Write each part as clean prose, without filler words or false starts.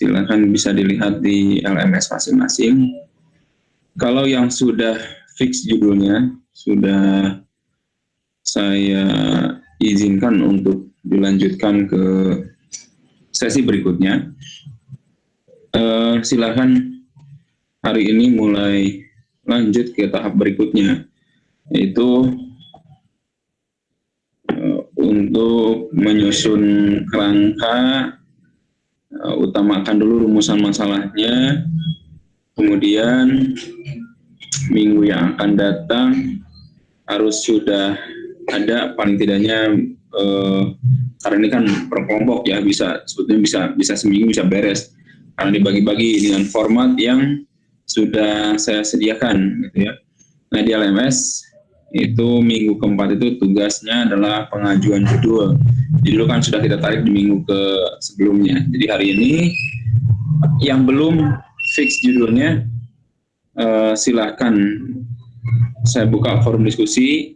Silahkan bisa dilihat di LMS masing-masing. Kalau yang sudah fix judulnya, sudah saya izinkan untuk dilanjutkan ke sesi berikutnya. Silahkan hari ini mulai lanjut ke tahap berikutnya, yaitu untuk menyusun kerangka. Utamakan dulu rumusan masalahnya, kemudian minggu yang akan datang harus sudah ada paling tidaknya, karena ini kan per kelompok ya, sebetulnya bisa seminggu bisa beres karena dibagi-bagi dengan format yang sudah saya sediakan gitu ya. Nah, di LMS itu minggu keempat itu tugasnya adalah pengajuan judul. Jadi dulu kan sudah kita tarik di minggu ke sebelumnya. Jadi hari ini yang belum fix judulnya, silahkan saya buka forum diskusi.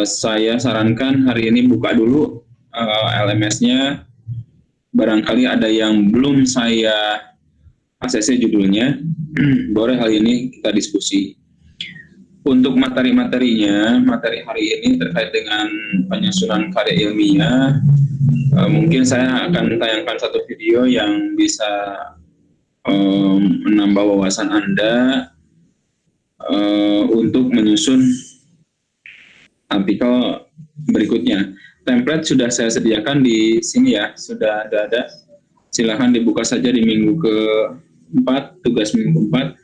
Saya sarankan hari ini buka dulu LMS-nya. Barangkali ada yang belum saya ACC judulnya, boleh hari ini kita diskusi. Untuk materi-materinya, materi hari ini terkait dengan penyusunan karya ilmiah, mungkin saya akan tayangkan satu video yang bisa menambah wawasan Anda untuk menyusun artikel berikutnya. Template sudah saya sediakan di sini ya, sudah ada. Silahkan dibuka saja di minggu ke-4, tugas minggu ke-4.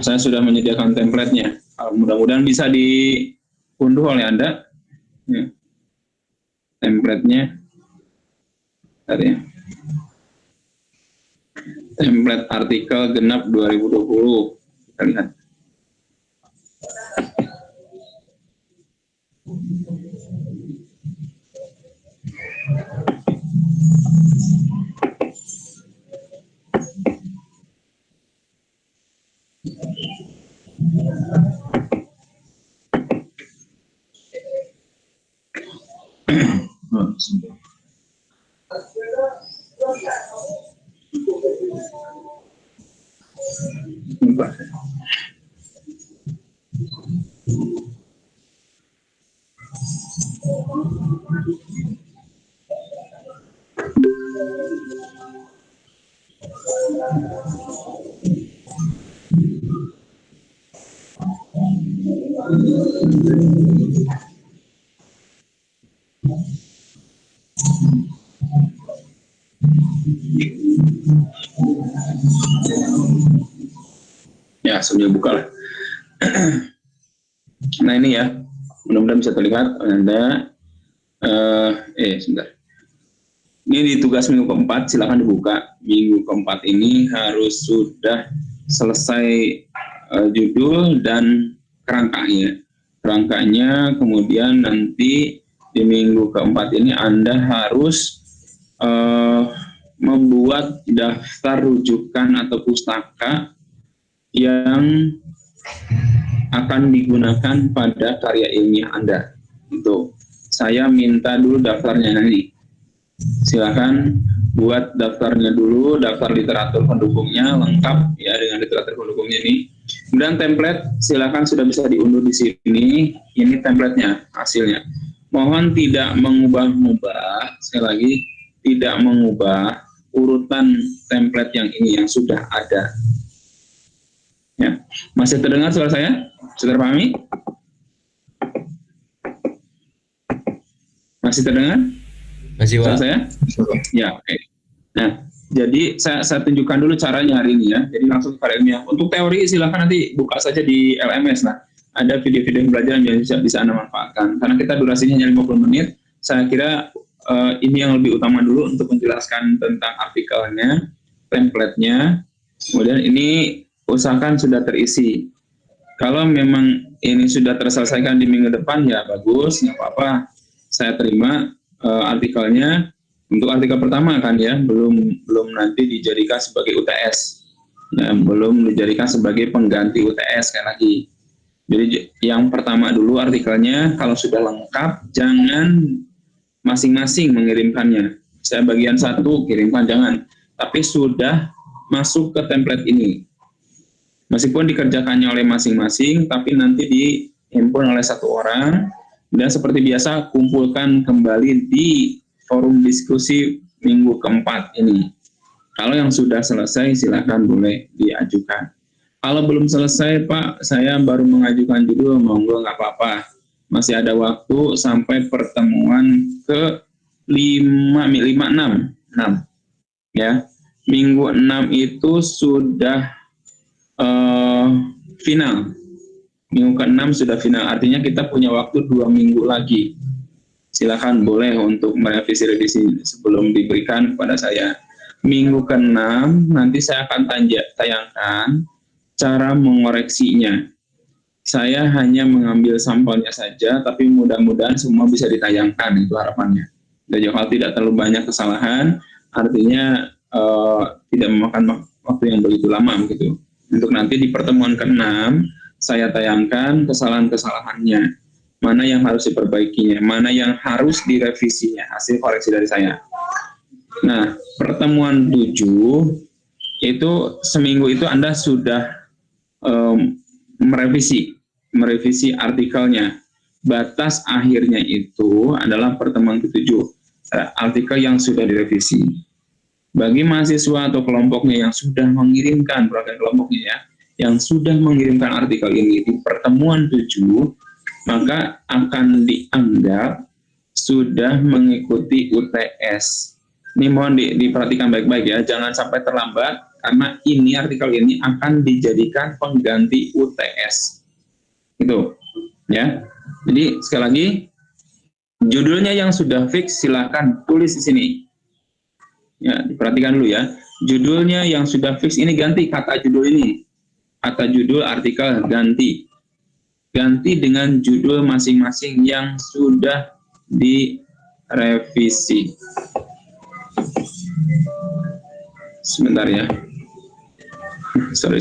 Saya sudah menyediakan template-nya. Mudah-mudahan bisa diunduh oleh Anda. Ya. Template-nya. Tadi ya. Template artikel genap 2020. Kita lihat. Ya, sudah buka lah. Nah ini ya, mudah-mudahan bisa terlihat Anda. Sebentar. Ini di tugas minggu keempat, silakan dibuka. Minggu keempat ini harus sudah selesai judul dan kerangkanya. Kerangkanya kemudian nanti di minggu keempat ini Anda harus membuat daftar rujukan atau pustaka yang akan digunakan pada karya ilmiah Anda. Itu saya minta dulu daftarnya nanti. Silakan buat daftarnya dulu, daftar literatur pendukungnya lengkap ya dengan literatur pendukungnya ini. Kemudian template silakan sudah bisa diunduh di sini. Ini templatenya, hasilnya. Mohon tidak mengubah-ubah, sekali lagi tidak mengubah urutan template yang ini yang sudah ada. Ya, masih terdengar suara saya? Sudah terpahami? Masih terdengar? Masih, Pak. Suara saya? Ya, oke. Nah, jadi saya tunjukkan dulu caranya hari ini ya. Jadi langsung ke ilmiah. Untuk teori silakan nanti buka saja di LMS lah. Ada video-video pembelajaran yang bisa Anda manfaatkan. Karena kita durasinya hanya 50 menit, saya kira ini yang lebih utama dulu untuk menjelaskan tentang artikelnya, template-nya. Kemudian ini usahakan sudah terisi. Kalau memang ini sudah terselesaikan di minggu depan ya bagus, nggak apa-apa. Saya terima artikelnya. Untuk artikel pertama kan ya, belum nanti dijadikan sebagai UTS, ya, belum dijadikan sebagai pengganti UTS kan lagi. Jadi yang pertama dulu artikelnya, kalau sudah lengkap jangan masing-masing mengirimkannya. Saya bagian satu kirimkan jangan. tapi sudah masuk ke template ini. Meskipun dikerjakannya oleh masing-masing, tapi nanti dihimpun oleh satu orang, dan seperti biasa kumpulkan kembali di forum diskusi minggu keempat ini. Kalau yang sudah selesai silakan boleh diajukan. Kalau belum selesai Pak, saya baru mengajukan judul, monggo nggak apa-apa. Masih ada waktu sampai pertemuan ke 6 ya. Minggu 6 itu sudah final. Minggu ke-6 sudah final, artinya kita punya waktu 2 minggu lagi. Silakan boleh untuk merevisi-revisi sebelum diberikan kepada saya. Minggu ke-6 nanti saya akan tayangkan cara mengoreksinya. Saya hanya mengambil sampelnya saja, tapi mudah-mudahan semua bisa ditayangkan, itu harapannya. Dan kalau tidak terlalu banyak kesalahan, artinya tidak memakan waktu yang begitu lama begitu. Untuk nanti di pertemuan ke-6 saya tayangkan kesalahan-kesalahannya, mana yang harus diperbaikinya, mana yang harus direvisinya, hasil koreksi dari saya. Nah, pertemuan 7 itu seminggu itu Anda sudah merevisi artikelnya. Batas akhirnya itu adalah pertemuan ke-7, artikel yang sudah direvisi. Bagi mahasiswa atau kelompoknya yang sudah mengirimkan, perwakilan kelompoknya ya, yang sudah mengirimkan artikel ini di pertemuan 7, maka akan dianggap sudah mengikuti UTS. Ini mohon diperhatikan baik-baik ya, jangan sampai terlambat, karena ini artikel ini akan dijadikan pengganti UTS. Itu ya. Jadi sekali lagi, judulnya yang sudah fix silakan tulis di sini. Ya, diperhatikan dulu ya. Judulnya yang sudah fix ini ganti kata judul ini. Kata judul artikel ganti. Ganti dengan judul masing-masing yang sudah direvisi. Sebentar ya. Sorry.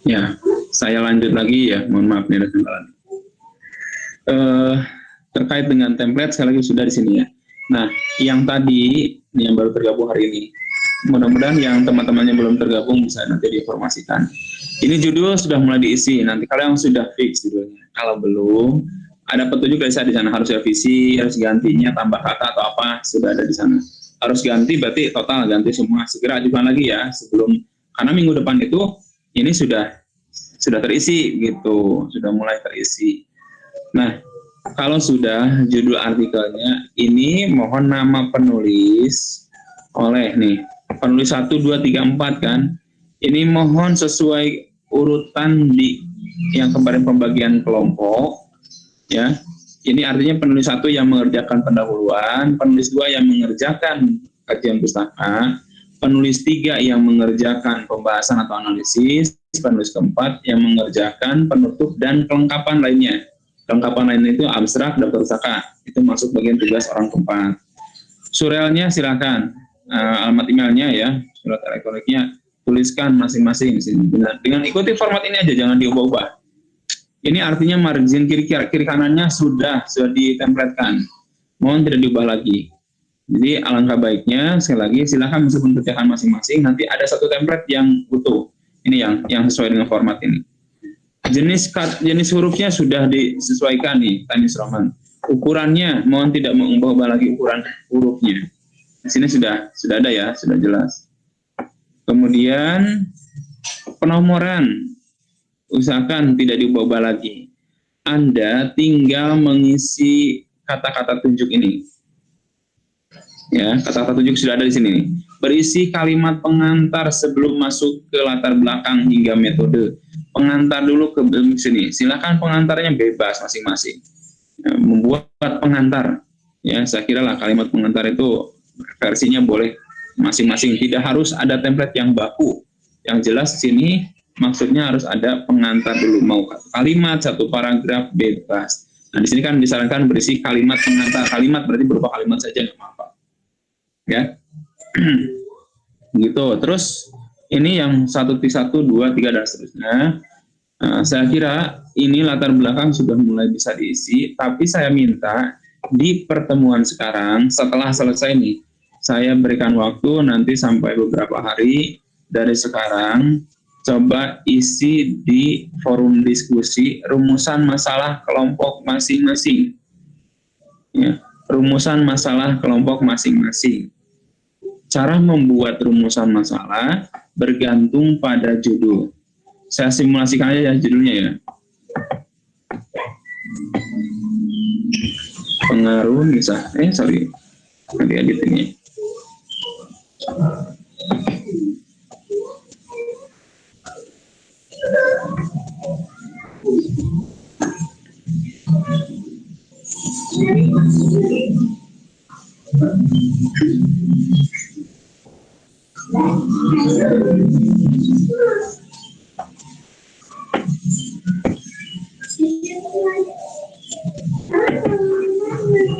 Ya, saya lanjut lagi ya, mohon maaf nih rekan-rekan. Terkait dengan template sekali lagi sudah di sini ya. Nah, yang tadi yang baru tergabung hari ini, mudah-mudahan yang teman-temannya belum tergabung bisa nanti diinformasikan. Ini judul sudah mulai diisi, nanti kalau yang sudah fix judulnya. Kalau belum, ada petunjuk dari saya di sana, harus revisi, harus gantinya, tambah kata atau apa, sudah ada di sana. Harus ganti berarti total ganti semua, segera ajukan lagi ya sebelum, karena minggu depan itu ini sudah terisi gitu, sudah mulai terisi. Nah, kalau sudah judul artikelnya ini mohon nama penulis oleh nih penulis 1, 2, 3, 4 kan, ini mohon sesuai urutan di yang kemarin pembagian kelompok ya. Ini artinya penulis 1 yang mengerjakan pendahuluan, penulis 2 yang mengerjakan kajian pustaka, penulis 3 yang mengerjakan pembahasan atau analisis, penulis keempat yang mengerjakan penutup dan kelengkapan lainnya. Kelengkapan lainnya itu abstrak, daftar pustaka, itu masuk bagian tugas orang keempat. Surelnya silakan, alamat emailnya ya, surat elektroniknya tuliskan masing-masing dengan ikuti format ini aja, jangan diubah-ubah. Ini artinya margin kiri kanannya sudah ditempletkan, mohon tidak diubah lagi. Jadi alangkah baiknya sekali lagi silakan meskipun kerjakan masing-masing, nanti ada satu template yang utuh. Ini yang sesuai dengan format ini. Jenis hurufnya sudah disesuaikan nih, Tanis Roman. Ukurannya mohon tidak mengubah lagi ukuran hurufnya. Di sini sudah ada ya, sudah jelas. Kemudian penomoran usahakan tidak diubah lagi. Anda tinggal mengisi kata-kata tunjuk ini. Ya, kata-kata tunjuk sudah ada di sini. Berisi kalimat pengantar sebelum masuk ke latar belakang hingga metode. Pengantar dulu ke sini. Silakan pengantarnya bebas masing-masing. Ya, membuat pengantar. Ya, saya kira lah kalimat pengantar itu versinya boleh masing-masing. Tidak harus ada template yang baku. Yang jelas di sini maksudnya harus ada pengantar dulu. Mau kalimat, satu paragraf, bebas. Nah, di sini kan disarankan berisi kalimat pengantar. Kalimat berarti berupa kalimat saja, nggak apa-apa. Ya, gitu. Terus ini yang 1, 2, 3 dan seterusnya. Saya kira ini latar belakang sudah mulai bisa diisi, tapi saya minta di pertemuan sekarang setelah selesai nih, saya berikan waktu nanti sampai beberapa hari dari sekarang, coba isi di forum diskusi rumusan masalah kelompok masing-masing. Ya, rumusan masalah kelompok masing-masing. Cara membuat rumusan masalah bergantung pada judul. Saya simulasikan aja ya judulnya ya. Pengaruh misalnya, nanti edit ini.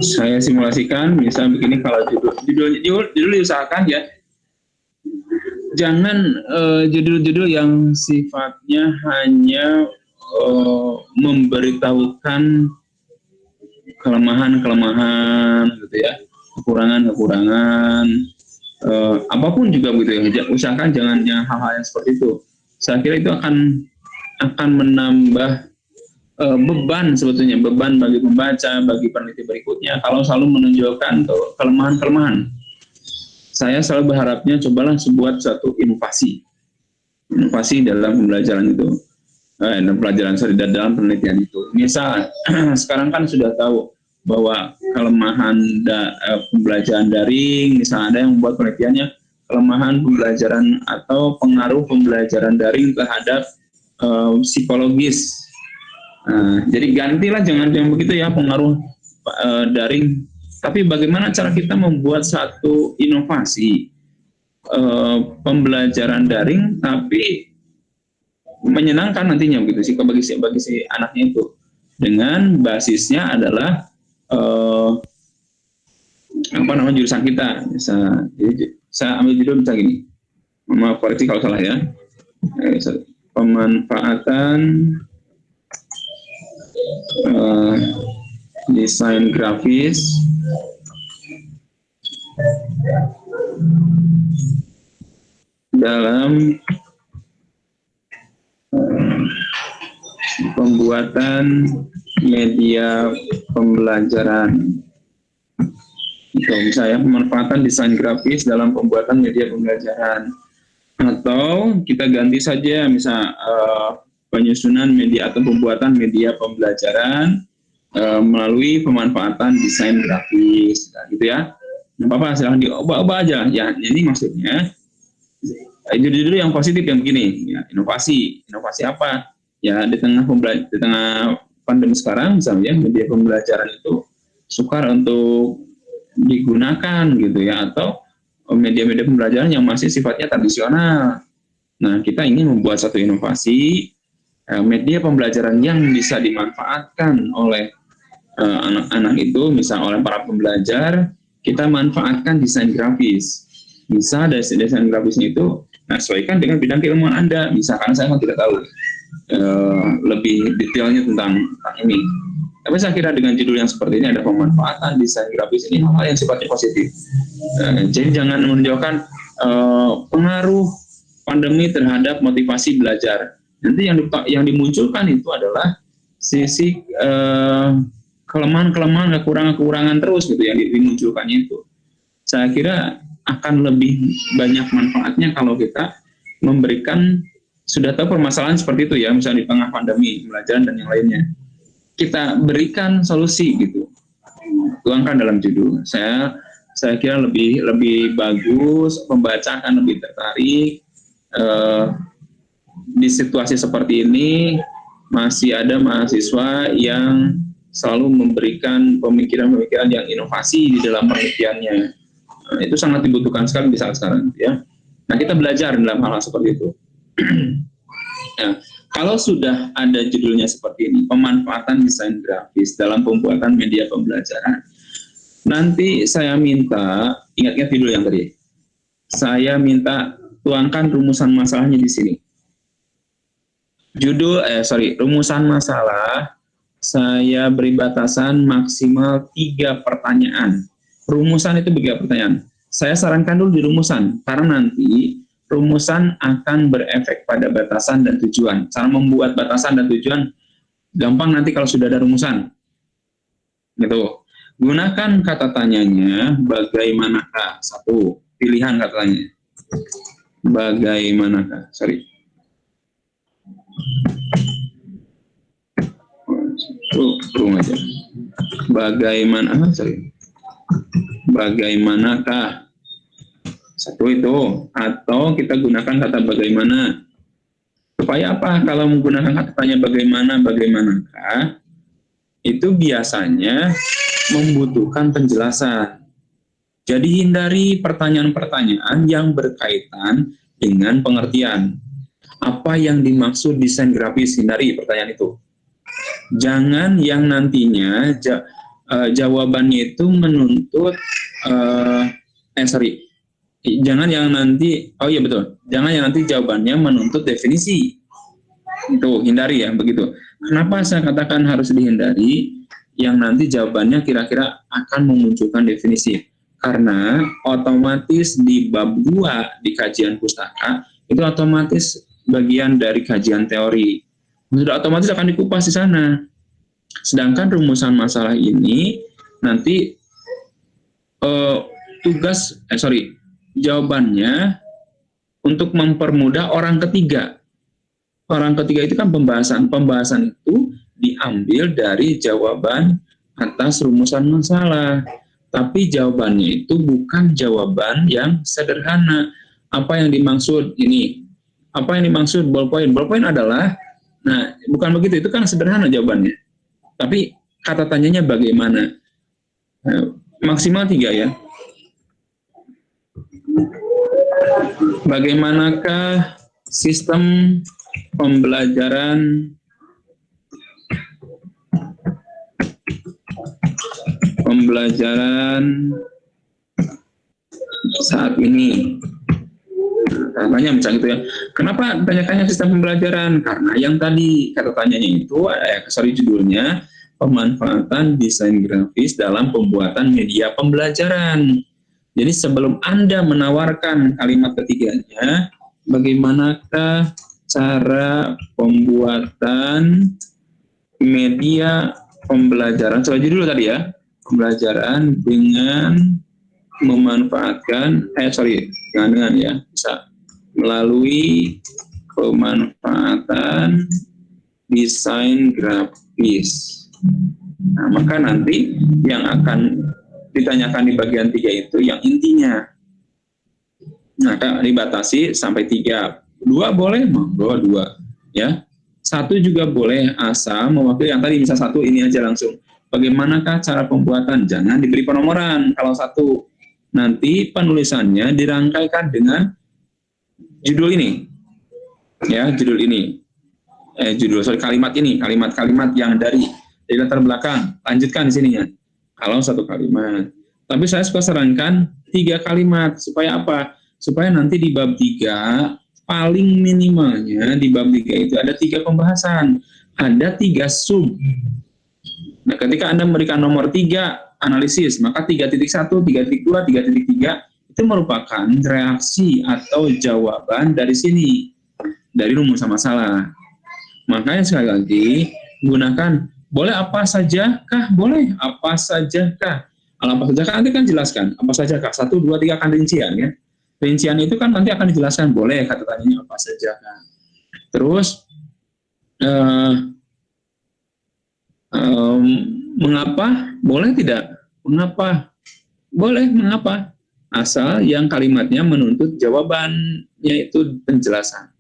Saya simulasikan, misal begini, kalau judul diusahakan ya, jangan judul-judul yang sifatnya hanya memberitahukan kelemahan-kelemahan gitu ya, kekurangan-kekurangan, apapun juga gitu ya. Usahakan jangan hal-hal yang seperti itu. Saya kira itu akan menambah beban, sebetulnya beban bagi pembaca, bagi peneliti berikutnya kalau selalu menunjukkan kelemahan-kelemahan. Saya selalu berharapnya cobalah sebuat satu inovasi dalam pembelajaran itu, dalam penelitian itu. Misal sekarang kan sudah tahu bahwa kelemahan pembelajaran daring, misalnya ada yang membuat penelitiannya kelemahan pembelajaran atau pengaruh pembelajaran daring terhadap psikologis. Jadi gantilah, jangan begitu ya, pengaruh daring, tapi bagaimana cara kita membuat satu inovasi pembelajaran daring tapi menyenangkan nantinya begitu sih bagi si anaknya itu, dengan basisnya adalah jurusan kita. Jadi saya ambil judul misalnya gini, maaf koreksi kalau salah ya, pemanfaatan desain grafis dalam pembuatan media pembelajaran. Itu misalnya pemanfaatan desain grafis dalam pembuatan media pembelajaran. Atau kita ganti saja misal penyusunan media atau pembuatan media pembelajaran melalui pemanfaatan desain grafis, gitu ya. Nggak apa-apa, silahkan diubah aja. Ya, ini maksudnya judul-judul yang positif yang begini, ya, inovasi apa? Ya, di tengah pandemi sekarang misalnya media pembelajaran itu sukar untuk digunakan gitu ya, atau media-media pembelajaran yang masih sifatnya tradisional. Nah, kita ingin membuat satu inovasi media pembelajaran yang bisa dimanfaatkan oleh anak-anak itu, misal oleh para pembelajar, kita manfaatkan desain grafis. Bisa dari desain grafisnya itu sesuaikan dengan bidang keilmuan Anda. Misalkan saya kan tidak tahu lebih detailnya tentang ini. Tapi saya kira dengan judul yang seperti ini, ada pemanfaatan desain grafis, ini hal yang sifatnya positif. Jadi jangan menunjukkan pengaruh pandemi terhadap motivasi belajar. Nanti yang dimunculkan itu adalah sisi kelemahan-kelemahan, kekurangan-kekurangan terus gitu yang dimunculkannya itu. Saya kira akan lebih banyak manfaatnya kalau kita memberikan, sudah tahu permasalahan seperti itu ya, misalnya di tengah pandemi, pembelajaran dan yang lainnya, kita berikan solusi gitu, tuangkan dalam judul. Saya kira lebih bagus, pembaca akan lebih tertarik. Di situasi seperti ini masih ada mahasiswa yang selalu memberikan pemikiran-pemikiran yang inovasi di dalam penelitiannya. Itu sangat dibutuhkan sekali di saat sekarang ya. Nah, kita belajar dalam hal-hal seperti itu. Nah, kalau sudah ada judulnya seperti ini, pemanfaatan desain grafis dalam pembuatan media pembelajaran, nanti saya minta, ingat-ingat judul yang tadi, saya minta tuangkan rumusan masalahnya di sini. Rumusan masalah, saya beri batasan maksimal 3 pertanyaan. Rumusan itu 3 pertanyaan. Saya sarankan dulu di rumusan, karena nanti rumusan akan berefek pada batasan dan tujuan. Cara membuat batasan dan tujuan gampang nanti kalau sudah ada rumusan. Gitu. Gunakan kata tanyanya, bagaimanakah? 1, pilihan kata tanya. Bagaimanakah? Bagaimanakah? 1 itu, atau kita gunakan kata bagaimana. Supaya apa? Kalau menggunakan kata tanya bagaimanakah, itu biasanya membutuhkan penjelasan. Jadi hindari pertanyaan-pertanyaan yang berkaitan dengan pengertian. Apa yang dimaksud desain grafis? Hindari pertanyaan itu. Jangan yang nantinya jawabannya itu menuntut jangan yang nanti jangan yang nanti jawabannya menuntut definisi. Itu hindari ya, begitu. Kenapa saya katakan harus dihindari yang nanti jawabannya kira-kira akan memunculkan definisi? Karena otomatis di bab 2 di kajian pustaka itu otomatis bagian dari kajian teori. Sudah otomatis akan dikupas di sana. Sedangkan rumusan masalah ini nanti jawabannya untuk mempermudah orang ketiga. Orang ketiga itu kan pembahasan itu diambil dari jawaban atas rumusan masalah. Tapi jawabannya itu bukan jawaban yang sederhana. Apa yang dimaksud ini? Apa yang dimaksud ballpoint? Ballpoint adalah, bukan begitu, itu kan sederhana jawabannya. Tapi kata tanyanya bagaimana? Maksimal 3 ya. Bagaimanakah sistem pembelajaran saat ini? Tanya misalnya gitu ya. Kenapa tanyakannya sistem pembelajaran? Karena yang tadi kata tanyanya itu, judulnya pemanfaatan desain grafis dalam pembuatan media pembelajaran. Jadi sebelum Anda menawarkan kalimat ketiganya, bagaimanakah cara pembuatan media pembelajaran? Soal judul tadi ya, pembelajaran dengan memanfaatkan, dengan ya, bisa melalui pemanfaatan desain grafis. Nah, maka nanti yang akan ditanyakan di bagian 3 itu yang intinya. Maka dibatasi sampai 3. 2 boleh, 2 ya. 1 juga boleh asal mewakili yang tadi, misal 1 ini aja langsung. Bagaimanakah cara pembuatan? Jangan diberi penomoran kalau 1. nanti penulisannya dirangkaikan dengan judul ini, ya, judul ini, kalimat-kalimat yang dari latar belakang, lanjutkan di sininya. Kalau satu kalimat. Tapi saya suka sarankan 3 kalimat, supaya apa? Supaya nanti di bab 3, paling minimalnya di bab 3 itu ada 3 pembahasan, ada 3 sub. Nah, ketika Anda memberikan nomor 3 analisis, maka 3.1, 3.2, 3.3 itu merupakan reaksi atau jawaban dari sini, dari rumusan masalah. Makanya sekali lagi, gunakan boleh apa saja kah? Boleh apa saja kah? Kalau apa saja kah nanti kan jelaskan apa saja kah? 1, 2, 3 kan rincian ya. Rincian itu kan nanti akan dijelaskan boleh kata tanyanya apa saja kah. Terus mengapa? Boleh tidak? Mengapa? Boleh, mengapa? Asal yang kalimatnya menuntut jawabannya itu penjelasan.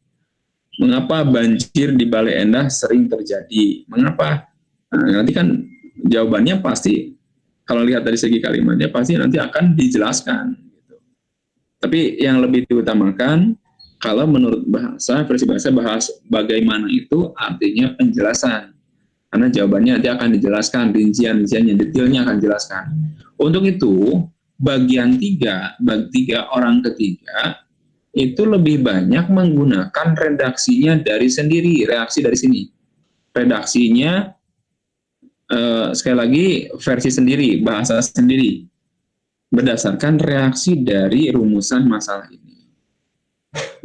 Mengapa banjir di Bale Endah sering terjadi? Mengapa? Nah, nanti kan jawabannya pasti, kalau lihat dari segi kalimatnya, pasti nanti akan dijelaskan. Gitu. Tapi yang lebih diutamakan, kalau menurut bahasa, versi bahasa, bahas bagaimana itu artinya penjelasan. Karena jawabannya nanti akan dijelaskan, rincian-rinciannya, detailnya akan dijelaskan. Untuk itu, bagian 3, bagi 3 orang ketiga, itu lebih banyak menggunakan redaksinya dari sendiri, reaksi dari sini. Redaksinya, sekali lagi, versi sendiri, bahasa sendiri, berdasarkan reaksi dari rumusan masalah ini.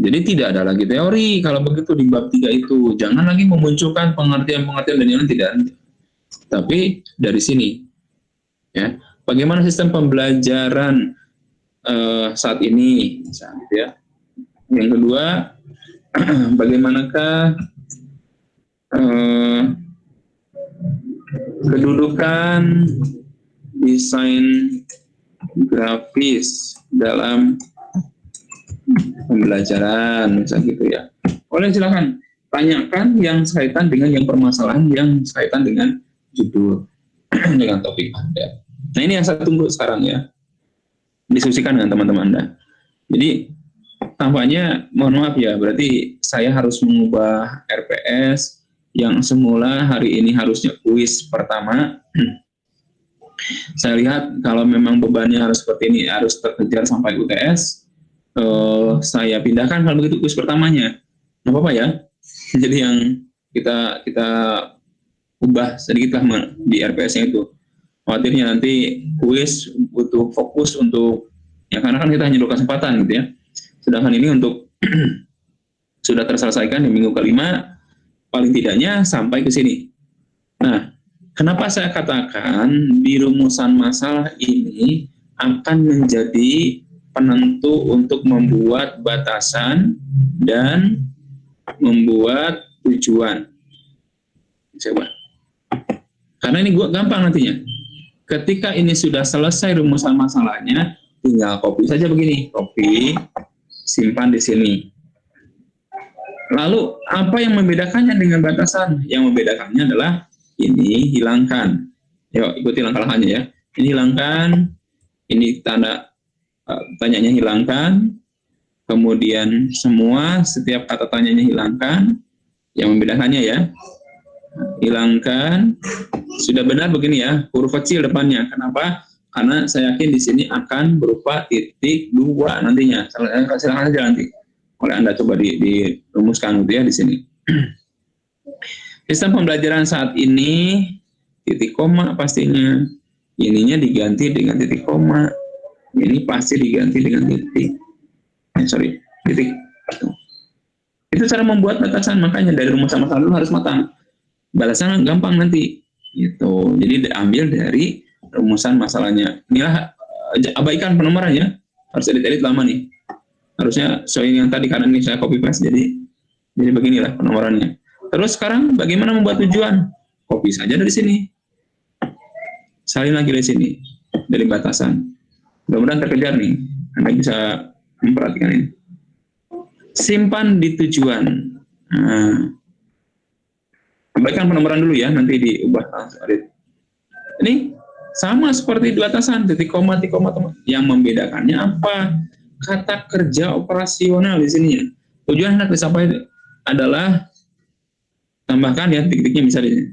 Jadi tidak ada lagi teori kalau begitu di bab 3 itu. Jangan lagi memunculkan pengertian-pengertian dan yang tidak. Tapi dari sini, ya, bagaimana sistem pembelajaran saat ini, misalnya, ya. Yang kedua, bagaimanakah kedudukan desain grafis dalam pembelajaran, misalnya gitu ya. Boleh silakan tanyakan yang kaitan dengan yang permasalahan yang kaitan dengan judul dengan topik Anda. Nah, ini yang saya tunggu sekarang ya. Diskusikan dengan teman-teman Anda. Jadi tampaknya, mohon maaf ya, berarti saya harus mengubah RPS yang semula hari ini harusnya kuis pertama. Saya lihat kalau memang bebannya harus seperti ini, harus terkejar sampai UTS, saya pindahkan kalau begitu kuis pertamanya. Nggak apa-apa ya. Jadi yang kita ubah sedikit lah di RPS-nya itu. Khawatirnya nanti kuis butuh fokus untuk, ya karena kan kita hanya 2 kesempatan gitu ya. Sedangkan ini untuk sudah terselesaikan di minggu kelima, paling tidaknya sampai ke sini. Nah, kenapa saya katakan di rumusan masalah ini akan menjadi penentu untuk membuat batasan dan membuat tujuan. Coba. Karena ini gua gampang nantinya. Ketika ini sudah selesai rumusan masalahnya, tinggal copy saja begini, copy, simpan di sini. Lalu apa yang membedakannya dengan batasan? Yang membedakannya adalah ini hilangkan. Yuk ikuti langkah-langkahnya ya. Ini hilangkan, ini tanda tanyanya hilangkan, kemudian semua setiap kata tanyanya hilangkan. Yang membedakannya ya, hilangkan. Sudah benar begini ya, huruf kecil depannya. Kenapa? Karena saya yakin di sini akan berupa titik 2 nantinya. Silakan aja nanti. Oleh Anda coba dirumuskan gitu ya di sini. Sistem pembelajaran saat ini titik koma pastinya. Ininya diganti dengan titik koma. Ini pasti diganti dengan titik. Titik. Itu cara membuat batasan, makanya dari rumusan masalah dulu harus matang. Batasan gampang nanti. Gitu. Jadi diambil dari rumusan masalahnya. Inilah abaikan penomorannya. Harus edit-edit lama nih. Harusnya sesuai yang tadi karena ini saya copy paste jadi beginilah penomorannya. Terus sekarang bagaimana membuat tujuan? Copy saja dari sini. Salin lagi dari sini. Dari batasan. Mudah-mudahan terkejar nih. Anda bisa memperhatikan ini. Simpan di tujuan. Nah, abaikan penomoran dulu ya, nanti diubah langsung. Ini Sama seperti di batasan, titik koma, teman. Yang membedakannya apa? Kata kerja operasional di sini ya. Tujuan hendak disampaikan adalah, tambahkan ya titik-titiknya bisa di sini.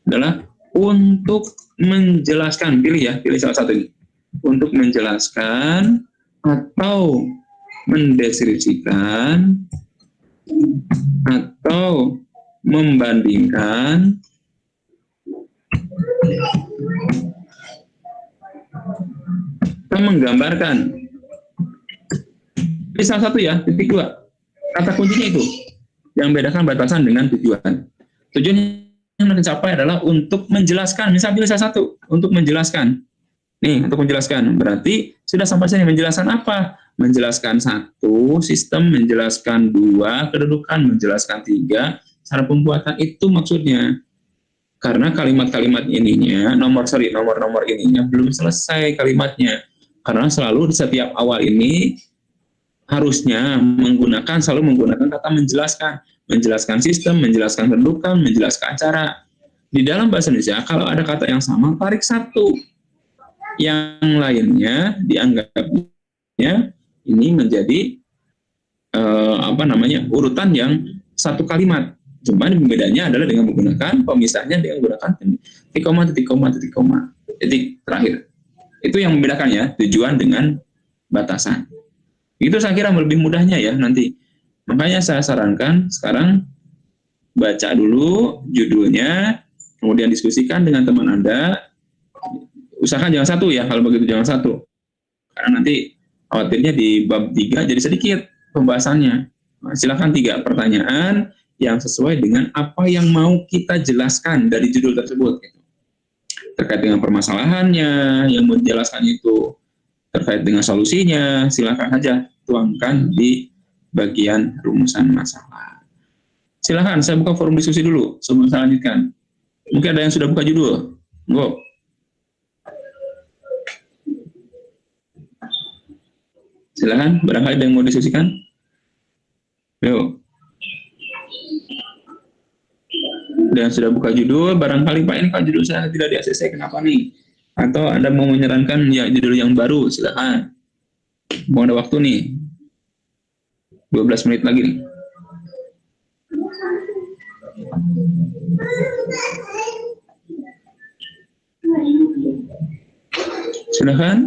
Adalah untuk menjelaskan, pilih salah satu ini. Untuk menjelaskan atau mendeskripsikan atau membandingkan atau menggambarkan. Ini salah satu ya, titik 2. Kata kuncinya itu yang membedakan batasan dengan tujuan. Tujuan yang dicapai adalah untuk menjelaskan. Misal pilih salah satu, untuk menjelaskan. Nih, untuk menjelaskan. Berarti sudah sampai sini. Menjelaskan apa? Menjelaskan 1 sistem, menjelaskan 2 kedudukan, menjelaskan 3 cara pembuatan. Itu maksudnya. Karena kalimat-kalimat ininya, nomor ininya belum selesai kalimatnya. Karena selalu di setiap awal ini harusnya selalu menggunakan kata menjelaskan. Menjelaskan sistem, menjelaskan kedudukan, menjelaskan cara. Di dalam bahasa Indonesia, kalau ada kata yang sama, tarik 1. Yang lainnya dianggapnya ini menjadi urutan yang satu kalimat. Cuma bedanya adalah dengan menggunakan pemisahnya dengan menggunakan titik koma, titik terakhir. Itu yang membedakan ya, tujuan dengan batasan. Itu saya kira lebih mudahnya ya nanti. Makanya saya sarankan sekarang baca dulu judulnya, kemudian diskusikan dengan teman Anda. Usahakan jangan 1 ya, kalau begitu jangan 1. Karena nanti khawatirnya di bab 3 jadi sedikit pembahasannya. Silakan 3 pertanyaan yang sesuai dengan apa yang mau kita jelaskan dari judul tersebut. Terkait dengan permasalahannya, yang mau dijelaskan itu terkait dengan solusinya, silakan saja tuangkan di bagian rumusan masalah. Silakan, saya buka forum diskusi dulu sebelum saya lanjutkan. Mungkin ada yang sudah buka judul. Go. Silakan, barangkali ada yang mau diskusikan. Yuk. Dan sudah buka judul, barangkali Pak ini kan judul saya tidak di ACC, kenapa nih? Atau Anda mau menyarankan ya judul yang baru, silakan. Mau ada waktu nih, 12 menit lagi nih. Silakan.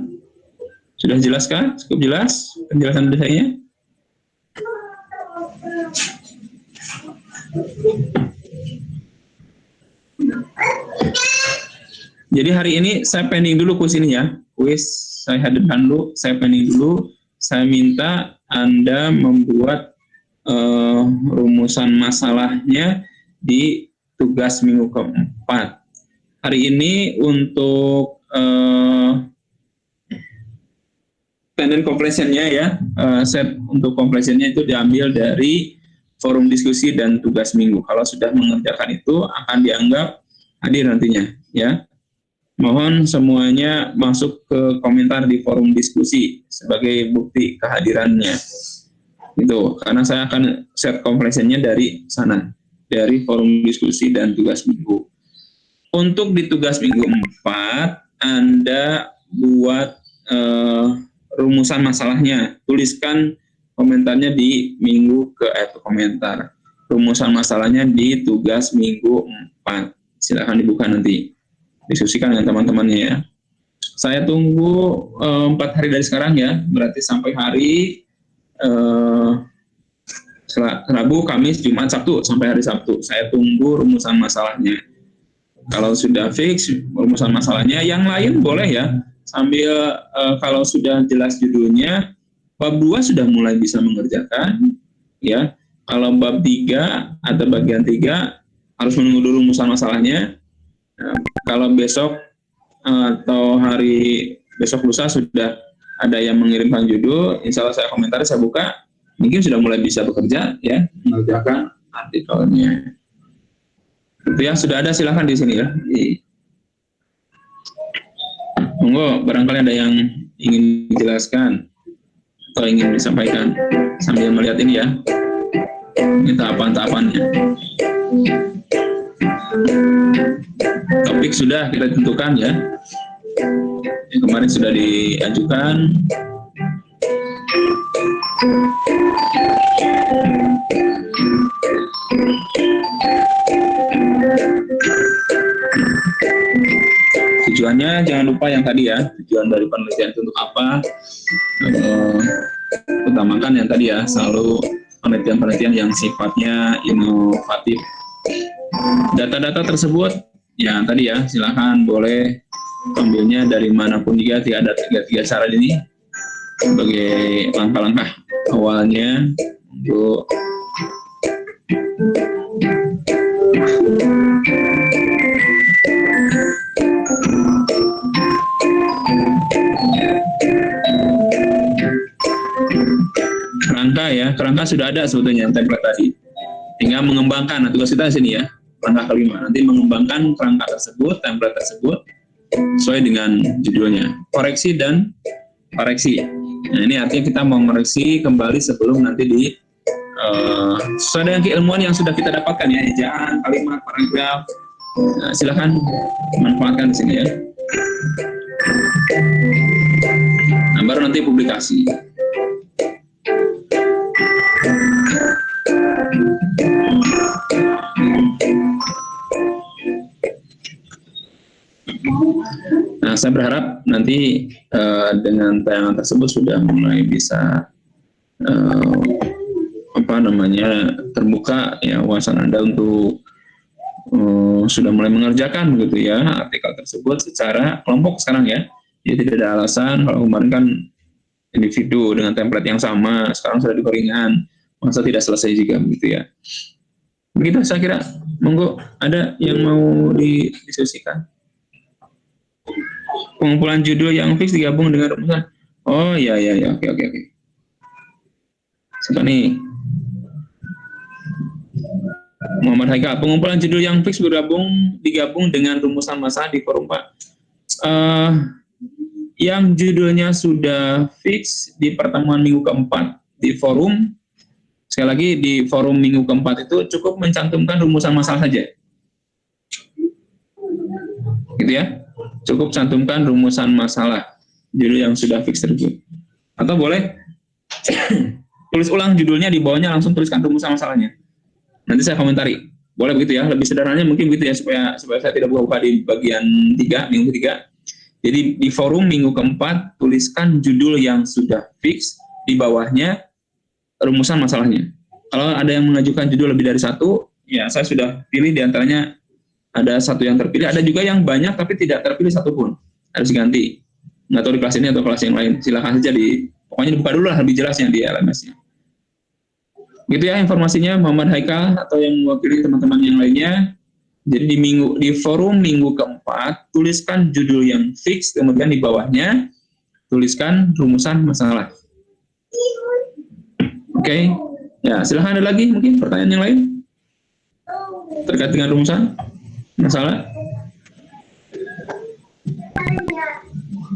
Sudah jelaskah? Cukup jelas penjelasan dari saya? Jadi hari ini saya pending dulu kuis ini ya. Kuis saya hadirkan dulu, saya pending dulu. Saya minta Anda membuat rumusan masalahnya di tugas minggu keempat. Hari ini untuk pending completion-nya ya, set untuk completion-nya itu diambil dari forum diskusi dan tugas minggu. Kalau sudah mengerjakan itu akan dianggap hadir nantinya ya. Mohon semuanya masuk ke komentar di forum diskusi sebagai bukti kehadirannya. Itu karena saya akan set completion-nya dari sana, dari forum diskusi dan tugas minggu. Untuk di tugas minggu 4, Anda buat rumusan masalahnya. Tuliskan komentarnya di minggu komentar. Rumusan masalahnya di tugas minggu 4. Silakan dibuka nanti. Diskusikan dengan teman-temannya ya. Saya tunggu 4 hari dari sekarang ya, berarti sampai hari Rabu, Kamis, Jumat, Sabtu, sampai hari Sabtu. Saya tunggu rumusan masalahnya. Kalau sudah fix rumusan masalahnya, yang lain boleh ya, sambil kalau sudah jelas judulnya, bab 2 sudah mulai bisa mengerjakan, ya. Kalau bab 3 atau bagian 3 harus menunggu dulu rumusan masalahnya. Kalau besok atau hari besok lusa sudah ada yang mengirimkan judul, insya Allah saya komentari, saya buka, mungkin sudah mulai bisa bekerja ya, mengerjakan artikelnya. Itu ya, sudah ada, silahkan di sini ya. Monggo, barangkali ada yang ingin dijelaskan atau ingin disampaikan sambil melihat ini ya, ini tahapan-tahapannya. topik sudah kita tentukan ya. Yang kemarin sudah diajukan. Tujuannya jangan lupa yang tadi ya, tujuan dari penelitian itu untuk apa, utamakan yang tadi ya, selalu penelitian-penelitian yang sifatnya inovatif. Data-data tersebut ya tadi ya, silakan boleh ambilnya dari manapun juga, tidak ada tiga cara ini sebagai langkah-langkah awalnya untuk kerangka sudah ada sebetulnya template tadi. Tinggal mengembangkan, nah tugas kita di sini ya, langkah kelima, nanti mengembangkan kerangka tersebut, template tersebut sesuai dengan judulnya, koreksi dan koreksi. Nah ini artinya kita mau mereksi kembali sebelum nanti di sesuai dengan keilmuan yang sudah kita dapatkan ya, ejaan, kalimat, paragraf. Nah, silahkan manfaatkan di sini ya. Nah, baru nanti publikasi. Nah, saya berharap nanti dengan tayangan tersebut sudah mulai bisa terbuka ya wawasan Anda untuk sudah mulai mengerjakan begitu ya artikel tersebut secara kelompok sekarang ya. Jadi tidak ada alasan kalau kemarin kan individu dengan template yang sama, sekarang sudah dikoringan, masa tidak selesai juga begitu ya. Begitu saya kira. Monggo, ada yang mau didiskusikan? Pengumpulan judul yang fix digabung dengan rumusan. Oh ya, oke. Siapa nih? Muhammad Haikal. Pengumpulan judul yang fix digabung dengan rumusan masalah di forum Pak. Yang judulnya sudah fix di pertemuan minggu keempat di forum. Sekali lagi di forum minggu keempat itu cukup mencantumkan rumusan masalah saja. Gitu ya. Cukup cantumkan rumusan masalah judul yang sudah fix tersebut. Atau boleh tulis ulang judulnya, di bawahnya langsung tuliskan rumusan masalahnya. Nanti saya komentari. Boleh begitu ya, lebih sederhananya mungkin begitu ya, supaya saya tidak buka-buka di bagian 3, minggu ketiga. Jadi di forum minggu keempat, tuliskan judul yang sudah fix, di bawahnya rumusan masalahnya. Kalau ada yang mengajukan judul lebih dari satu, ya saya sudah pilih diantaranya ada satu yang terpilih, ada juga yang banyak tapi tidak terpilih satupun, harus diganti. Nggak tahu di kelas ini atau kelas yang lain, silakan saja pokoknya dibuka dulu lah lebih jelasnya di LMS-nya. Gitu ya informasinya, Muhammad Haikal atau yang mewakili teman-teman yang lainnya. Jadi di forum minggu keempat, tuliskan judul yang fix, kemudian di bawahnya tuliskan rumusan masalah. Oke. Ya, silahkan ada lagi mungkin pertanyaan yang lain terkait dengan rumusan masalah.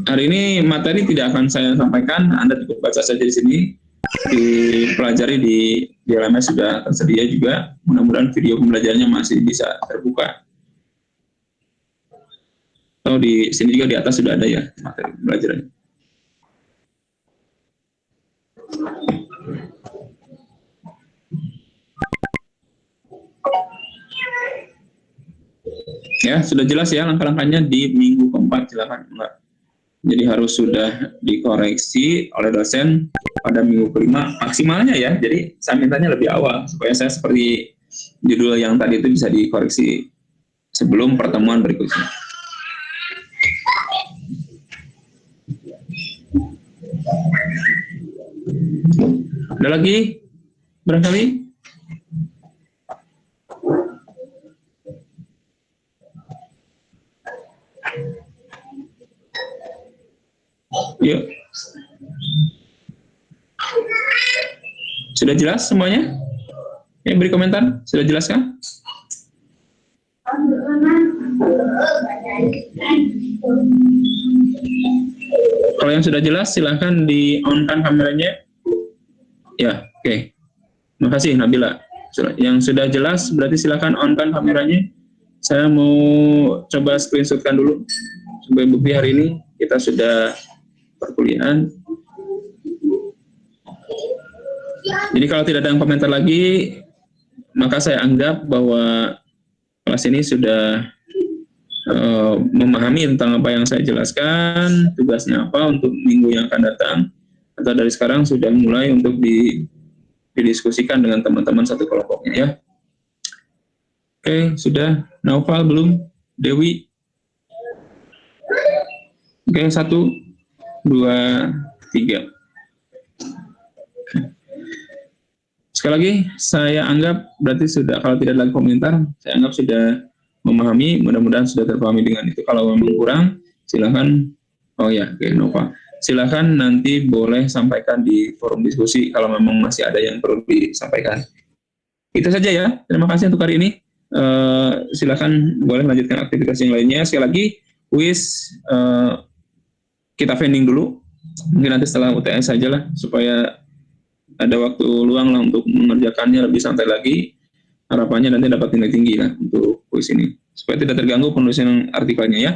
Hari ini materi tidak akan saya sampaikan, Anda cukup baca saja di sini, dipelajari di LMS sudah tersedia juga, mudah-mudahan video pembelajarannya masih bisa terbuka. Atau di sini juga di atas sudah ada ya materi pembelajarannya. Ya, sudah jelas ya langkah-langkahnya di minggu keempat, silakan. Jadi harus sudah dikoreksi oleh dosen pada minggu kelima maksimalnya ya. Jadi saya mintanya lebih awal supaya saya seperti judul yang tadi itu bisa dikoreksi sebelum pertemuan berikutnya. Ada lagi barangkali? Yuk. Sudah jelas semuanya? Yang beri komentar, sudah jelas kan? Kalau yang sudah jelas, silahkan di-on-kan kameranya. Ya, oke. Terima kasih, Nabila. Yang sudah jelas, berarti silahkan on-kan kameranya. Saya mau coba screenshotkan dulu sebagai bukti hari ini kita sudah perkuliahan. Jadi kalau tidak ada yang komentar lagi, maka saya anggap bahwa kelas ini sudah memahami tentang apa yang saya jelaskan, tugasnya apa untuk minggu yang akan datang, atau dari sekarang sudah mulai untuk didiskusikan dengan teman-teman satu kelompoknya ya. Oke, sudah. Naufal belum? Dewi? Oke, 1, 2, 3. Sekali lagi, saya anggap berarti sudah, kalau tidak ada lagi komentar, saya anggap sudah memahami, mudah-mudahan sudah terpahami dengan itu. Kalau memang kurang, silakan. Oh ya, oke, Nova. Silakan nanti boleh sampaikan di forum diskusi kalau memang masih ada yang perlu disampaikan. Itu saja ya. Terima kasih untuk hari ini. Silakan boleh lanjutkan aktivitas yang lainnya. Sekali lagi, kuis kita pending dulu. Mungkin nanti setelah UTS saja lah, supaya ada waktu luang lah untuk mengerjakannya lebih santai lagi. Harapannya nanti dapat nilai tinggi lah untuk kuis ini, supaya tidak terganggu penulisan artikelnya ya.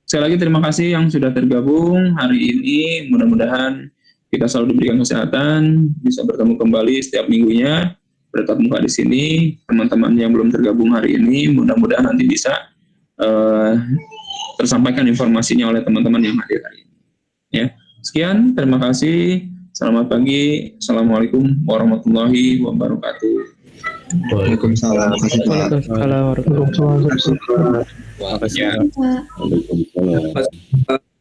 Sekali lagi terima kasih yang sudah tergabung hari ini. Mudah-mudahan kita selalu diberikan kesehatan, bisa bertemu kembali setiap minggunya, bertatap muka di sini. Teman-teman yang belum tergabung hari ini, mudah-mudahan nanti bisa tersampaikan informasinya oleh teman-teman yang hadir hari ini. Ya, sekian, terima kasih. Selamat pagi. Assalamualaikum warahmatullahi wabarakatuh. Waalaikumsalam. Waalaikumsalam warahmatullahi wabarakatuh. Terima kasih.